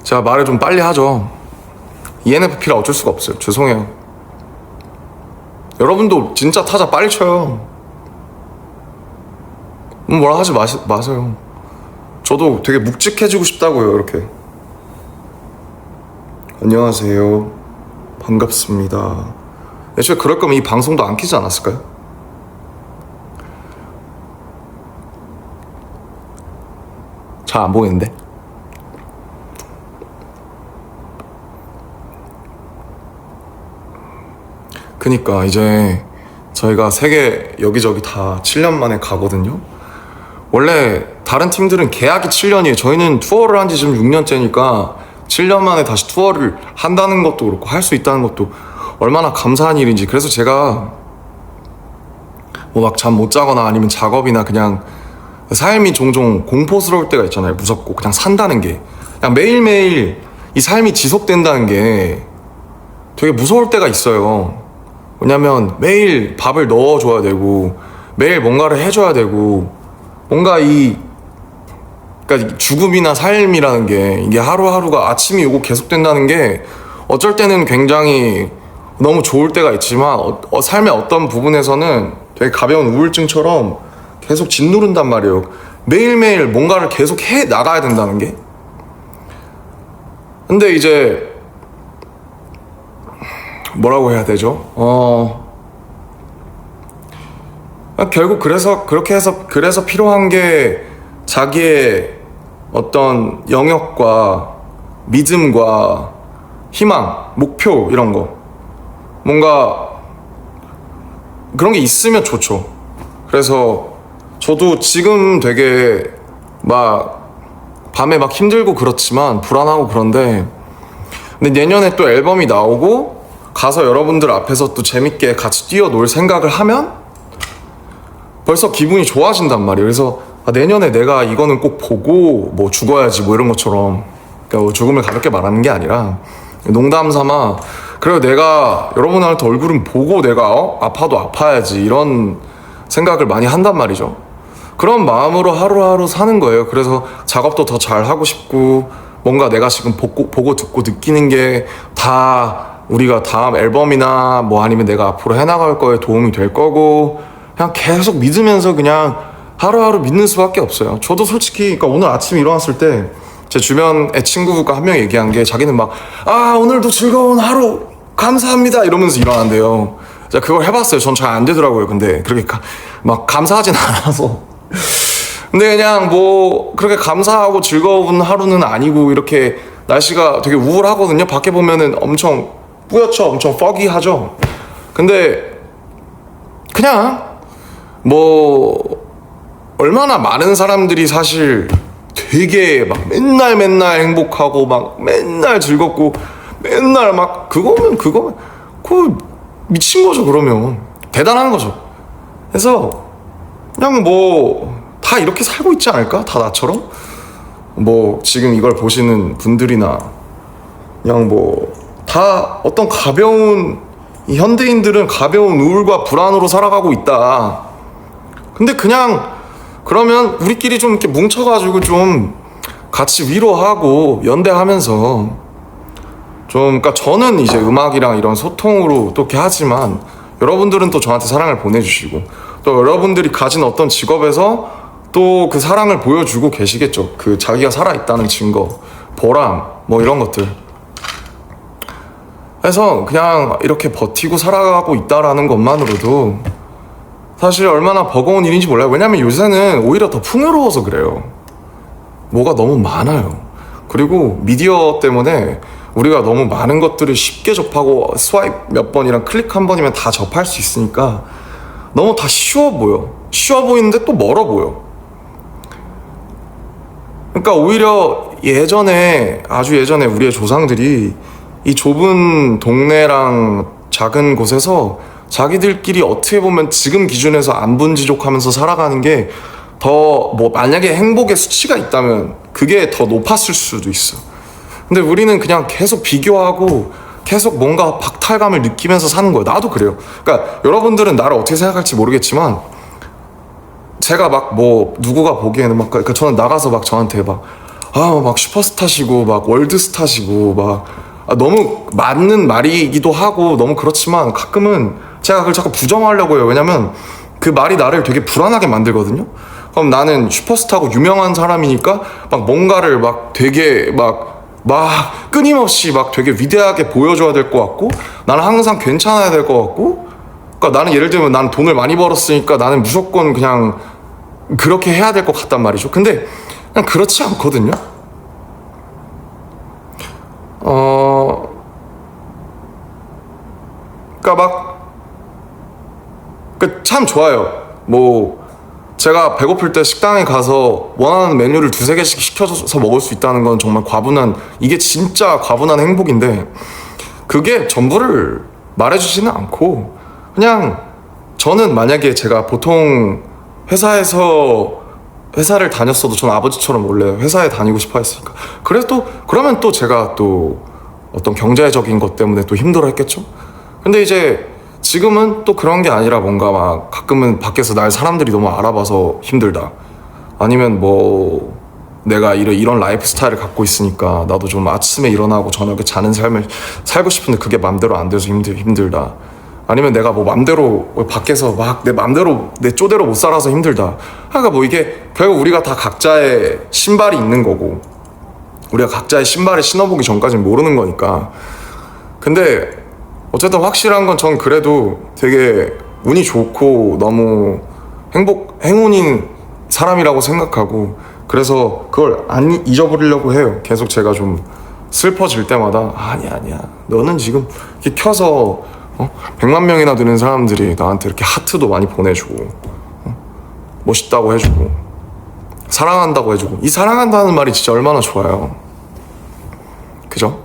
제가 말을 좀 빨리 하죠. ENFP라 어쩔 수가 없어요. 죄송해요. 여러분도 진짜 타자 빨리 쳐요. 뭐라 하지 마세요. 저도 되게 묵직해지고 싶다고요. 이렇게 안녕하세요, 반갑습니다. 애초에 그럴 거면 이 방송도 안 키지 않았을까요? 잘 안 보이는데? 그니까 이제 저희가 세계 여기저기 다 7년 만에 가거든요. 원래 다른 팀들은 계약이 7년이에요. 저희는 투어를 한 지 지금 6년째니까 7년 만에 다시 투어를 한다는 것도 그렇고 할 수 있다는 것도 얼마나 감사한 일인지. 그래서 제가 뭐 막 잠 못 자거나 아니면 작업이나 그냥 삶이 종종 공포스러울 때가 있잖아요. 무섭고 그냥 산다는 게, 그냥 매일매일 이 삶이 지속된다는 게 되게 무서울 때가 있어요. 왜냐면 매일 밥을 넣어줘야 되고 매일 뭔가를 해줘야 되고, 뭔가 그러니까 죽음이나 삶이라는 게 이게 하루하루가 아침이 오고 계속된다는 게 어쩔 때는 굉장히 너무 좋을 때가 있지만 삶의 어떤 부분에서는 되게 가벼운 우울증처럼 계속 짓누른단 말이에요. 매일매일 뭔가를 계속 해 나가야 된다는 게. 근데 이제 뭐라고 해야 되죠? 결국 그래서 필요한 게 자기의 어떤 영역과 믿음과 희망, 목표, 이런 거, 뭔가 그런 게 있으면 좋죠. 그래서 저도 지금 되게 막 밤에 막 힘들고 그렇지만 불안하고 그런데, 근데 내년에 또 앨범이 나오고 가서 여러분들 앞에서 또 재밌게 같이 뛰어놀 생각을 하면 벌써 기분이 좋아진단 말이에요. 그래서 내년에 내가 이거는 꼭 보고 뭐 죽어야지 뭐 이런 것처럼, 그러니까 뭐 죽음을 가볍게 말하는 게 아니라 농담 삼아 그래요, 내가 여러분한테 얼굴은 보고 내가 아파도 아파야지, 이런 생각을 많이 한단 말이죠. 그런 마음으로 하루하루 사는 거예요. 그래서 작업도 더 잘하고 싶고, 뭔가 내가 지금 보고 듣고 느끼는 게 다 우리가 다음 앨범이나 뭐 아니면 내가 앞으로 해나갈 거에 도움이 될 거고, 그냥 계속 믿으면서 그냥 하루하루 믿는 수밖에 없어요. 저도 솔직히 그러니까 오늘 아침에 일어났을 때 제 주변의 친구가 한 명 얘기한 게, 자기는 막 오늘도 즐거운 하루 감사합니다 이러면서 일어난대요. 제가 그걸 해봤어요. 전 잘 안 되더라고요. 근데 그렇게 막 감사하진 않아서. 근데 그냥 뭐 그렇게 감사하고 즐거운 하루는 아니고, 이렇게 날씨가 되게 우울하거든요. 밖에 보면은 엄청 뿌옇죠. 엄청 foggy하죠. 근데 그냥 뭐 얼마나 많은 사람들이 사실 되게 막 맨날 행복하고 막 맨날 즐겁고 맨날 막 그거면 그거 미친 거죠. 그러면 대단한 거죠. 그래서 그냥 뭐 다 이렇게 살고 있지 않을까? 다 나처럼? 뭐 지금 이걸 보시는 분들이나 그냥 뭐 다 어떤 가벼운, 이 현대인들은 가벼운 우울과 불안으로 살아가고 있다. 근데 그냥 그러면 우리끼리 좀 이렇게 뭉쳐가지고 좀 같이 위로하고 연대하면서 그러니까 저는 이제 음악이랑 이런 소통으로 또 이렇게 하지만, 여러분들은 또 저한테 사랑을 보내주시고, 또 여러분들이 가진 어떤 직업에서 또 그 사랑을 보여주고 계시겠죠. 그 자기가 살아있다는 증거, 보람, 뭐 이런 것들. 그래서 그냥 이렇게 버티고 살아가고 있다라는 것만으로도 사실 얼마나 버거운 일인지 몰라요. 왜냐면 요새는 오히려 더 풍요로워서 그래요. 뭐가 너무 많아요. 그리고 미디어 때문에 우리가 너무 많은 것들을 쉽게 접하고, 스와이프 몇 번이랑 클릭 한 번이면 다 접할 수 있으니까 너무 다 쉬워 보여. 쉬워 보이는데 또 멀어 보여. 그러니까 오히려 예전에, 아주 예전에 우리의 조상들이 이 좁은 동네랑 작은 곳에서 자기들끼리 어떻게 보면 지금 기준에서 안분지족하면서 살아가는 게 더, 뭐 만약에 행복의 수치가 있다면 그게 더 높았을 수도 있어. 근데 우리는 그냥 계속 비교하고 계속 뭔가 박탈감을 느끼면서 사는 거예요. 나도 그래요. 그러니까 여러분들은 나를 어떻게 생각할지 모르겠지만 제가 막 뭐 누구가 보기에는 막, 그러니까 저는 나가서 막 저한테 막 슈퍼스타시고 막 월드스타시고 막 너무 맞는 말이기도 하고 너무 그렇지만 가끔은 제가 그걸 자꾸 부정하려고 해요. 왜냐면 그 말이 나를 되게 불안하게 만들거든요. 그럼 나는 슈퍼스타고 유명한 사람이니까 막 뭔가를 막 되게 막 끊임없이 막 되게 위대하게 보여줘야 될 것 같고 나는 항상 괜찮아야 될 것 같고, 그러니까 나는 예를 들면 나는 돈을 많이 벌었으니까 나는 무조건 그냥 그렇게 해야 될 것 같단 말이죠. 근데 그냥 그렇지 않거든요. 그러니까 참 좋아요. 뭐 제가 배고플 때 식당에 가서 원하는 메뉴를 두세 개씩 시켜서 먹을 수 있다는 건 정말 이게 진짜 과분한 행복인데 그게 전부를 말해주지는 않고 그냥 저는 만약에 제가 보통 회사를 다녔어도 저는 아버지처럼 원래 회사에 다니고 싶어 했으니까 그러면 또 제가 또 어떤 경제적인 것 때문에 또 힘들어 했겠죠. 근데 이제 지금은 또 그런 게 아니라 뭔가 막 가끔은 밖에서 날 사람들이 너무 알아봐서 힘들다, 아니면 뭐 내가 이런 라이프 스타일을 갖고 있으니까 나도 좀 아침에 일어나고 저녁에 자는 삶을 살고 싶은데 그게 맘대로 안 돼서 힘들다, 아니면 내가 뭐 맘대로 밖에서 막 내 맘대로 내 쪼대로 못 살아서 힘들다. 그러니까 뭐 이게 결국 우리가 다 각자의 신발이 있는 거고 우리가 각자의 신발을 신어보기 전까지는 모르는 거니까. 근데 어쨌든 확실한 건 전 그래도 되게 운이 좋고 너무 행운인 사람이라고 생각하고, 그래서 그걸 안 잊어버리려고 해요. 계속 제가 좀 슬퍼질 때마다 아니야 너는 지금 이렇게 켜서 100만 명이나 되는 사람들이 나한테 이렇게 하트도 많이 보내주고 멋있다고 해주고 사랑한다고 해주고, 이 사랑한다는 말이 진짜 얼마나 좋아요. 그죠?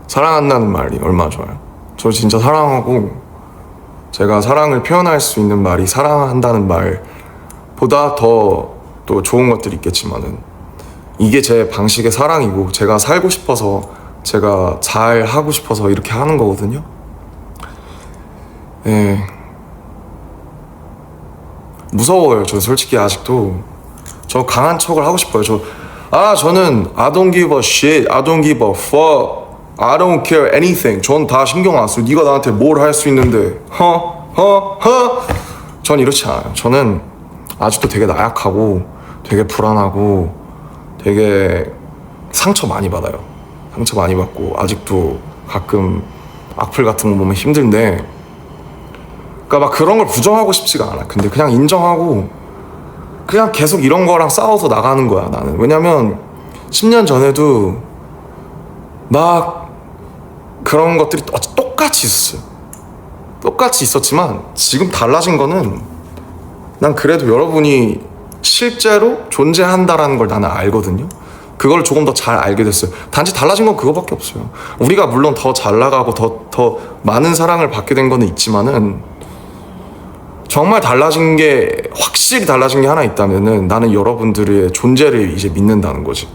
사랑한다는 말이 얼마나 좋아요. 저 진짜 사랑하고, 제가 사랑을 표현할 수 있는 말이 사랑한다는 말보다 더 또 좋은 것들이 있겠지만은 이게 제 방식의 사랑이고 제가 살고 싶어서 제가 잘 하고 싶어서 이렇게 하는 거거든요. 예. 무서워요. 저 솔직히 아직도 저 강한 척을 하고 싶어요. 저는 I don't give a shit, I don't give a fuck, I don't care anything. 전 다 신경 안 써. 네가 나한테 뭘 할 수 있는데 전 이렇지 않아요. 저는 아직도 되게 나약하고 되게 불안하고 되게 상처 많이 받아요. 상처 많이 받고 아직도 가끔 악플 같은 거 보면 힘든데, 그러니까 막 그런 걸 부정하고 싶지가 않아. 근데 그냥 인정하고 그냥 계속 이런 거랑 싸워서 나가는 거야 나는. 왜냐면 10년 전에도 막 그런 것들이 똑같이 있었어요. 똑같이 있었지만 지금 달라진 거는 난 그래도 여러분이 실제로 존재한다라는 걸 나는 알거든요. 그걸 조금 더 잘 알게 됐어요. 단지 달라진 건 그거밖에 없어요. 우리가 물론 더 잘 나가고 더 많은 사랑을 받게 된 거는 있지만은 정말 확실히 달라진 게 하나 있다면은 나는 여러분들의 존재를 이제 믿는다는 거지.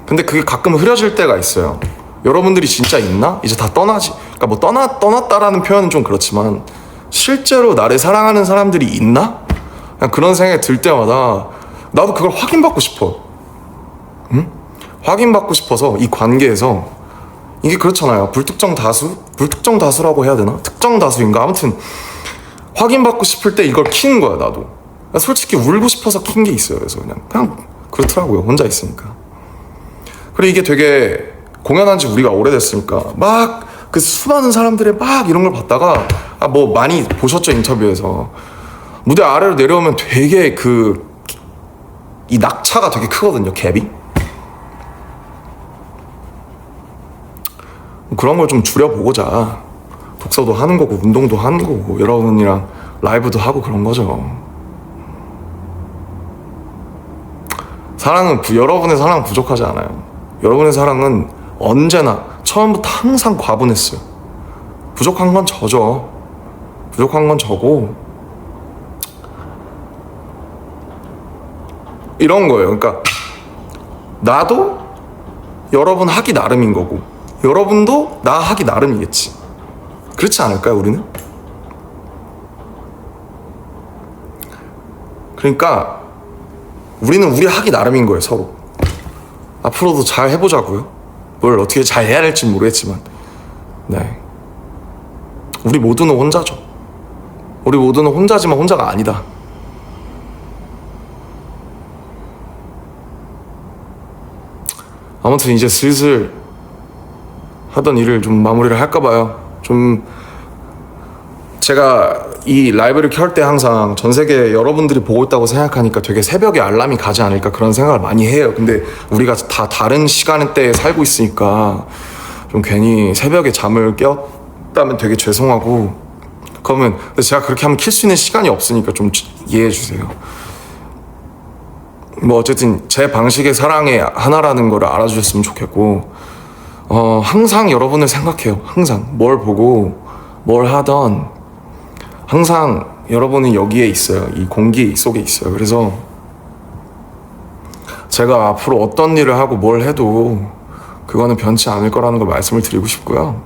근데 그게 가끔 흐려질 때가 있어요. 여러분들이 진짜 있나? 이제 다 떠나지. 그러니까 뭐 떠났다라는 표현은 좀 그렇지만 실제로 나를 사랑하는 사람들이 있나? 그냥 그런 생각이 들 때마다 나도 그걸 확인받고 싶어. 응? 확인받고 싶어서 이 관계에서 이게 그렇잖아요. 불특정 다수라고 해야 되나? 특정 다수인가? 아무튼 확인받고 싶을 때 이걸 키는 거야 나도. 솔직히 울고 싶어서 킨 게 있어요. 그래서 그냥 그렇더라고요. 혼자 있으니까. 그리고 이게 되게 공연한 지 우리가 오래됐으니까 막 그 수많은 사람들의 막 이런 걸 봤다가 뭐 많이 보셨죠, 인터뷰에서. 무대 아래로 내려오면 되게 이 낙차가 되게 크거든요, 갭이. 그런 걸 좀 줄여보고자 독서도 하는 거고 운동도 하는 거고 여러분이랑 라이브도 하고 그런 거죠. 여러분의 사랑은 부족하지 않아요. 여러분의 사랑은 언제나 처음부터 항상 과분했어요. 부족한 건 저죠. 부족한 건 저고, 이런 거예요. 그러니까 나도 여러분 하기 나름인 거고, 여러분도 나 하기 나름이겠지. 그렇지 않을까요, 우리는? 그러니까 우리는 우리 하기 나름인 거예요, 서로. 앞으로도 잘 해보자고요. 뭘 어떻게 잘 해야 할지 모르겠지만, 네, 우리 모두는 혼자죠. 우리 모두는 혼자지만 혼자가 아니다. 아무튼 이제 슬슬 하던 일을 좀 마무리를 할까 봐요. 좀 제가 이 라이브를 켤 때 항상 전 세계 여러분들이 보고 있다고 생각하니까 되게 새벽에 알람이 가지 않을까 그런 생각을 많이 해요. 근데 우리가 다 다른 시간대에 살고 있으니까 좀 괜히 새벽에 잠을 깼다면 되게 죄송하고, 그러면 근데 제가 그렇게 하면 킬 수 있는 시간이 없으니까 좀 이해해 주세요. 뭐 어쨌든 제 방식의 사랑의 하나라는 걸 알아주셨으면 좋겠고, 항상 여러분을 생각해요. 항상 뭘 보고 뭘 하던 항상 여러분은 여기에 있어요. 이 공기 속에 있어요. 그래서 제가 앞으로 어떤 일을 하고 뭘 해도 그거는 변치 않을 거라는 걸 말씀을 드리고 싶고요.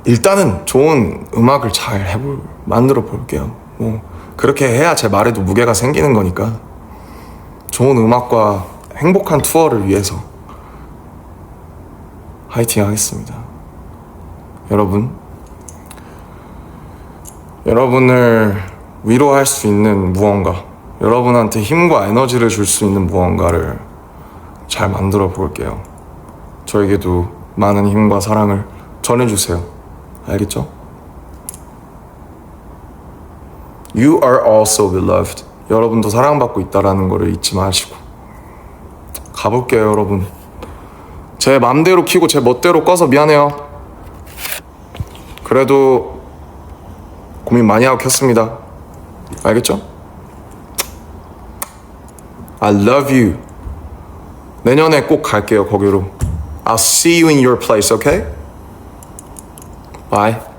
일단은 좋은 음악을 잘 만들어 볼게요. 뭐 그렇게 해야 제 말에도 무게가 생기는 거니까 좋은 음악과 행복한 투어를 위해서 화이팅 하겠습니다. 여러분을 위로할 수 있는 무언가, 여러분한테 힘과 에너지를 줄 수 있는 무언가를 잘 만들어 볼게요. 저에게도 많은 힘과 사랑을 전해주세요. 알겠죠? You are also beloved. 여러분도 사랑받고 있다라는 거를 잊지 마시고 가볼게요, 여러분. 제 맘대로 켜고 제 멋대로 꺼서 미안해요. 그래도 고민 많이 하고 켰습니다. 알겠죠? I love you. 내년에 꼭 갈게요, 거기로. I'll see you in your place, okay? Bye.